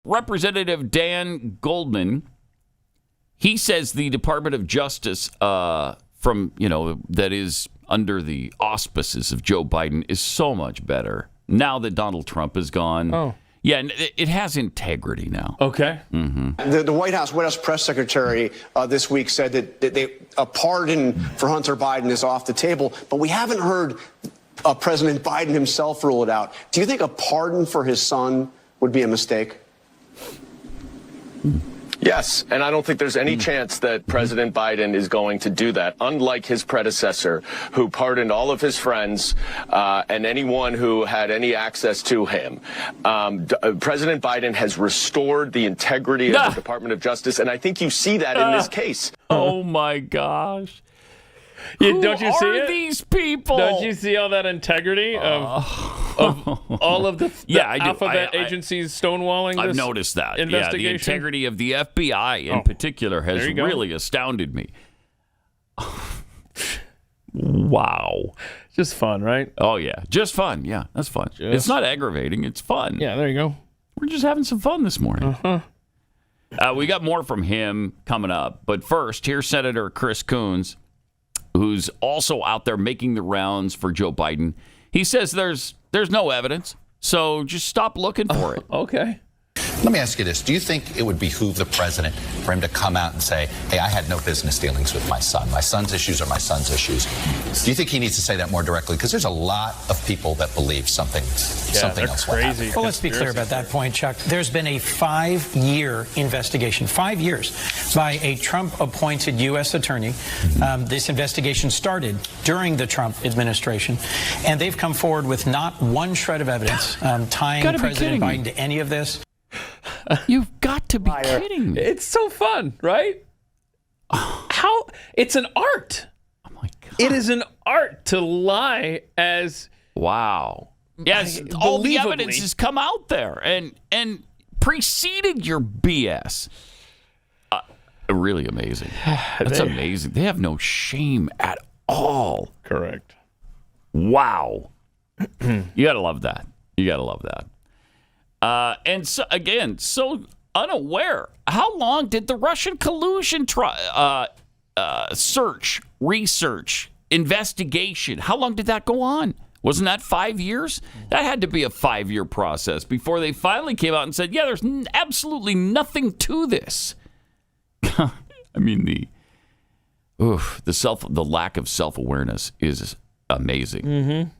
Representative Dan Goldman, he says the Department of Justice that is under the auspices of Joe Biden is so much better now that Donald Trump is gone. Oh. Yeah, and it has integrity now. Okay. Mm-hmm. The White House press secretary this week said that a pardon for Hunter Biden is off the table, but we haven't heard President Biden himself rule it out. Do you think a pardon for his son would be a mistake? Yes, and I don't think there's any chance that President Biden is going to do that, unlike his predecessor, who pardoned all of his friends and anyone who had any access to him. President Biden has restored the integrity of the Department of Justice, and I think you see that in this case. Oh, my gosh. Don't you see are it? These people? Don't you see all that integrity of all of the alphabet agencies stonewalling this I've noticed that. investigation? Yeah, the integrity of the FBI in particular has really astounded me. Wow. Just fun, right? Oh, yeah. Just fun. Yeah, that's fun. It's not aggravating. It's fun. Yeah, there you go. We're just having some fun this morning. We got more from him coming up. But first, here's Senator Chris Coons, who's also out there making the rounds for Joe Biden. He says there's no evidence, so just stop looking for it. Okay. Let me ask you this. Do you think it would behoove the president for him to come out and say, hey, I had no business dealings with my son. My son's issues are my son's issues. Do you think he needs to say that more directly? Because there's a lot of people that believe something else will happen. Well, let's be clear about that point, Chuck. There's been a 5-year investigation, 5 years, by a Trump-appointed U.S. attorney. This investigation started during the Trump administration, and they've come forward with not one shred of evidence tying President Biden to any of this. You've got to be kidding me. It's so fun, right? How? It's an art. Oh, my God. It is an art to lie as... Wow. Yes, all the evidence has come out there and preceded your BS. Really amazing. That's amazing. They have no shame at all. Correct. Wow. You got to love that. You got to love that. And so, again, so unaware. How long did the Russian collusion search, research, investigation, how long did that go on? Wasn't that 5 years? That had to be a 5-year process before they finally came out and said, yeah, there's absolutely nothing to this. I mean, the lack of self-awareness is amazing. Mm-hmm.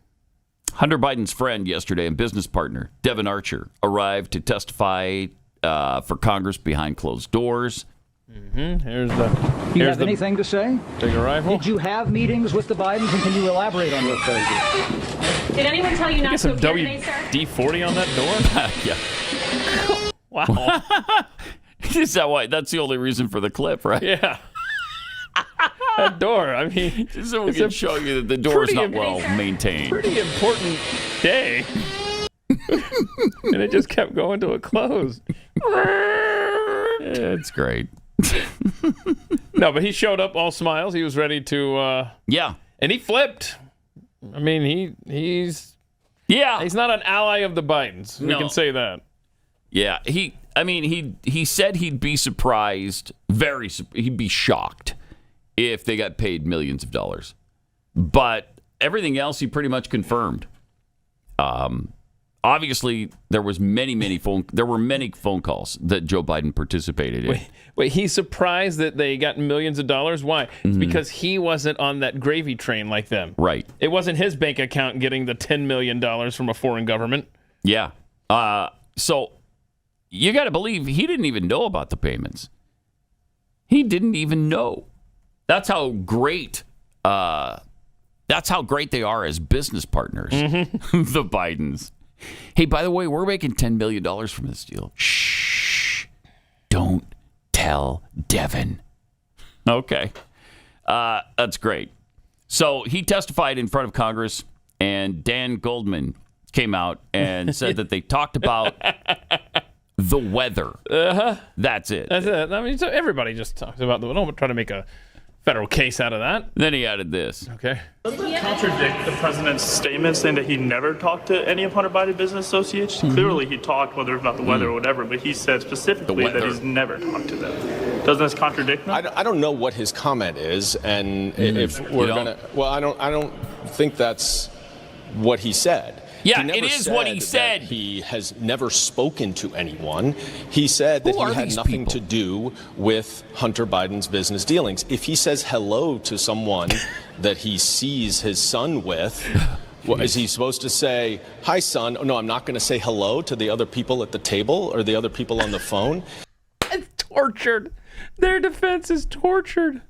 Hunter Biden's friend yesterday and business partner, Devon Archer, arrived to testify for Congress behind closed doors. Mm-hmm. Do you have anything to say? Big arrival. Did you have meetings with the Bidens, and can you elaborate on those things? Did anyone tell you not to appear today, sir? WD-40 on that door? Yeah. Wow. Is that why? That's the only reason for the clip, right? Yeah. That door, I mean... Just so we can show you that the door is not well maintained. Pretty important day. And it just kept going to a close. It's great. No, but he showed up all smiles. He was ready to... Yeah. And he flipped. I mean, he's not an ally of the Bidens. We can say that. Yeah, he said he'd be surprised, he'd be shocked if they got paid millions of dollars. But everything else he pretty much confirmed. Obviously, there were many phone calls that Joe Biden participated in. Wait, he's surprised that they got millions of dollars? Why? It's because he wasn't on that gravy train like them. Right. It wasn't his bank account getting the $10 million from a foreign government. Yeah. So you got to believe he didn't even know about the payments. He didn't even know. That's how great they are as business partners, the Bidens. Hey, by the way, we're making $10 million from this deal. Shh. Don't tell Devon. Okay. That's great. So he testified in front of Congress, and Dan Goldman came out and said that they talked about the weather. Uh-huh. That's it. That's it. I mean, so everybody just talks about the weather. Don't try to make a federal case out of that. Then he added this. Okay. Doesn't that contradict the president's statement saying that he never talked to any of Hunter Biden's business associates? Clearly, he talked, whether it's about the weather or whatever, but he said specifically that he's never talked to them. Doesn't this contradict him? I don't know what his comment is, and if we're gonna, well, I don't think that's what he said. Yeah, it is what he said. He has never spoken to anyone. He said that he had nothing to do with Hunter Biden's business dealings. If he says hello to someone that he sees his son with, is he supposed to say, "Hi, son"? Oh, no, I'm not going to say hello to the other people at the table or the other people on the phone. It's tortured. Their defense is tortured.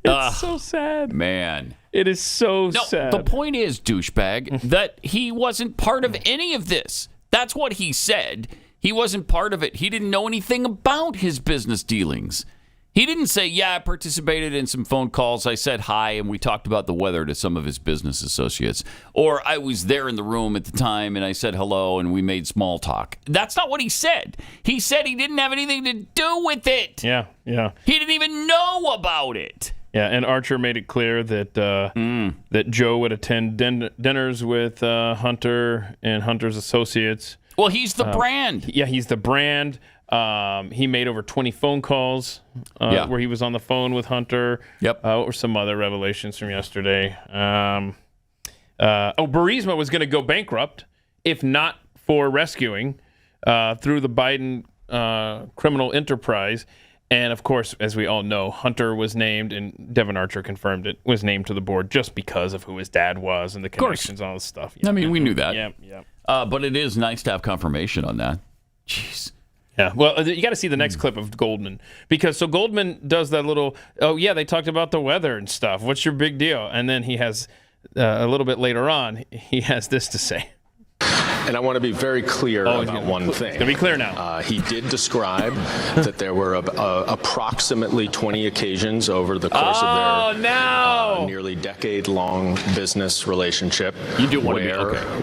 It's so sad. Man. It is so sad. The point is, douchebag, that he wasn't part of any of this. That's what he said. He wasn't part of it. He didn't know anything about his business dealings. He didn't say, yeah, I participated in some phone calls. I said hi, and we talked about the weather to some of his business associates. Or I was there in the room at the time, and I said hello, and we made small talk. That's not what he said. He said he didn't have anything to do with it. Yeah. He didn't even know about it. Yeah, and Archer made it clear that that Joe would attend dinners with Hunter and Hunter's associates. Well, he's the brand. Yeah, he's the brand. He made over 20 phone calls where he was on the phone with Hunter. Yep. Or some other revelations from yesterday. Burisma was going to go bankrupt if not for rescuing through the Biden criminal enterprise. And, of course, as we all know, Hunter was named, and Devon Archer confirmed it, was named to the board just because of who his dad was and the connections and all this stuff. Yeah. I mean, we knew that. Yeah. But it is nice to have confirmation on that. Jeez. Yeah, well, you got to see the next clip of Goldman. Because so Goldman does that little, they talked about the weather and stuff. What's your big deal? And then he has, a little bit later on, he has this to say. And I want to be very clear about one thing. It's going to be clear now. He did describe that there were approximately 20 occasions over the course of their nearly decade-long business relationship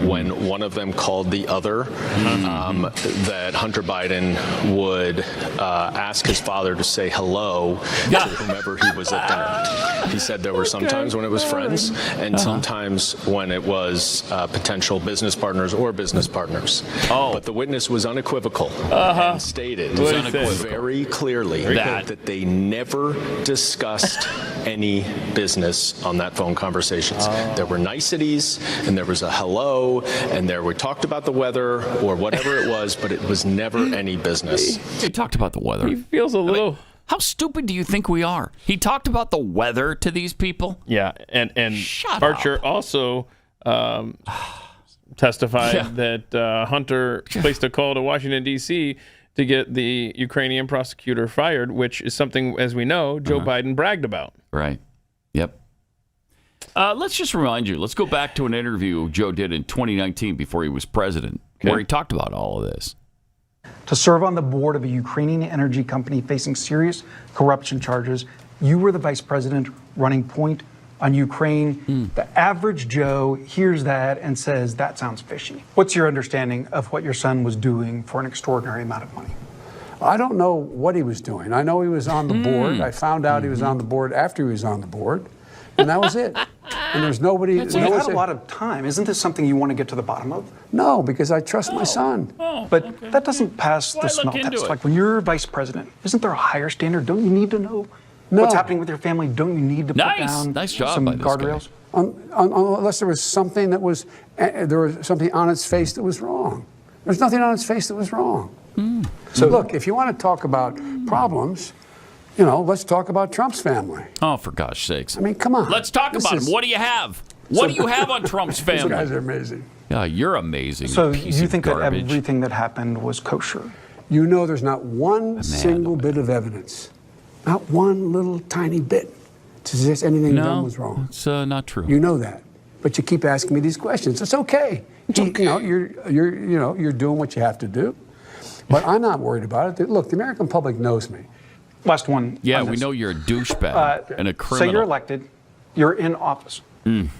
when one of them called the other, that Hunter Biden would ask his father to say hello to whomever he was at dinner. He said there were some times when it was friends and sometimes when it was potential business partners or business partners. But the witness was unequivocal and stated very clearly that they never discussed any business on that phone conversations. There were niceties and there was a hello and we talked about the weather or whatever it was, but it was never any business. He talked about the weather. He feels a little... How stupid do you think we are? He talked about the weather to these people? Yeah, and Archer also... testified that Hunter placed a call to Washington, D.C. to get the Ukrainian prosecutor fired, which is something, as we know, Joe Biden bragged about. Right. Yep. Let's just remind you, let's go back to an interview Joe did in 2019 before he was president, where he talked about all of this. To serve on the board of a Ukrainian energy company facing serious corruption charges, you were the vice president running point on Ukraine. The average Joe hears that and says, that sounds fishy. What's your understanding of what your son was doing for an extraordinary amount of money? I don't know what he was doing. I know he was on the board. I found out he was on the board after he was on the board, and that was it. And there's nobody... So you've had a lot of time. Isn't this something you want to get to the bottom of? No, because I trust my son. But that doesn't pass the smell test. Like when you're vice president, isn't there a higher standard? Don't you need to know what's happening with your family? Don't you need to put down some guardrails? Unless there was something that was, there was something on its face that was wrong. There's nothing on its face that was wrong. So look, if you want to talk about problems, let's talk about Trump's family. Oh, for gosh sakes. I mean, come on. Let's talk about him. What do you have? What do you have on Trump's family? These guys are amazing. Yeah, you're amazing. So you think that everything that happened was kosher? You know there's not one single bit of evidence, not one little tiny bit, to suggest anything done was wrong. It's not true. You know that, but you keep asking me these questions. It's okay. It's okay. You're doing what you have to do, but I'm not worried about it. Look, the American public knows me. Last one. Yeah, we know you're a douchebag and a criminal. So you're elected, you're in office.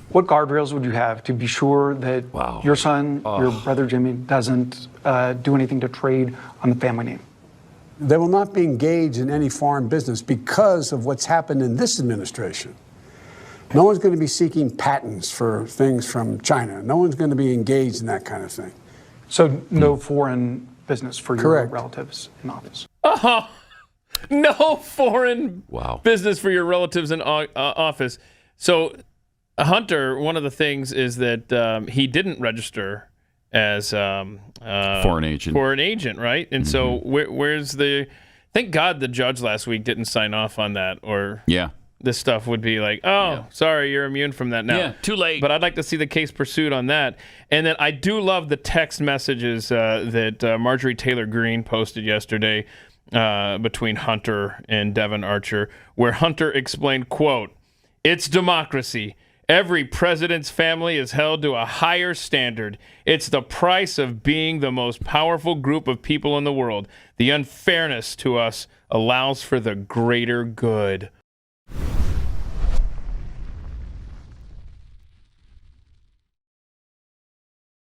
What guardrails would you have to be sure that your son, your brother Jimmy, doesn't do anything to trade on the family name? They will not be engaged in any foreign business because of what's happened in this administration. No one's going to be seeking patents for things from China. No one's going to be engaged in that kind of thing. So no foreign business for your Correct. relatives in office. Oh, no foreign Wow. business for your relatives in office. So Hunter, one of the things is that he didn't register as Foreign agent. For an agent, right? And so where's the? Thank God the judge last week didn't sign off on that, or Yeah. this stuff would be like, oh, sorry, you're immune from that now. Yeah, too late. But I'd like to see the case pursued on that. And then I do love the text messages that Marjorie Taylor Greene posted yesterday between Hunter and Devon Archer, where Hunter explained, quote, "It's democracy. Every president's family is held to a higher standard. It's the price of being the most powerful group of people in the world. The unfairness to us allows for the greater good."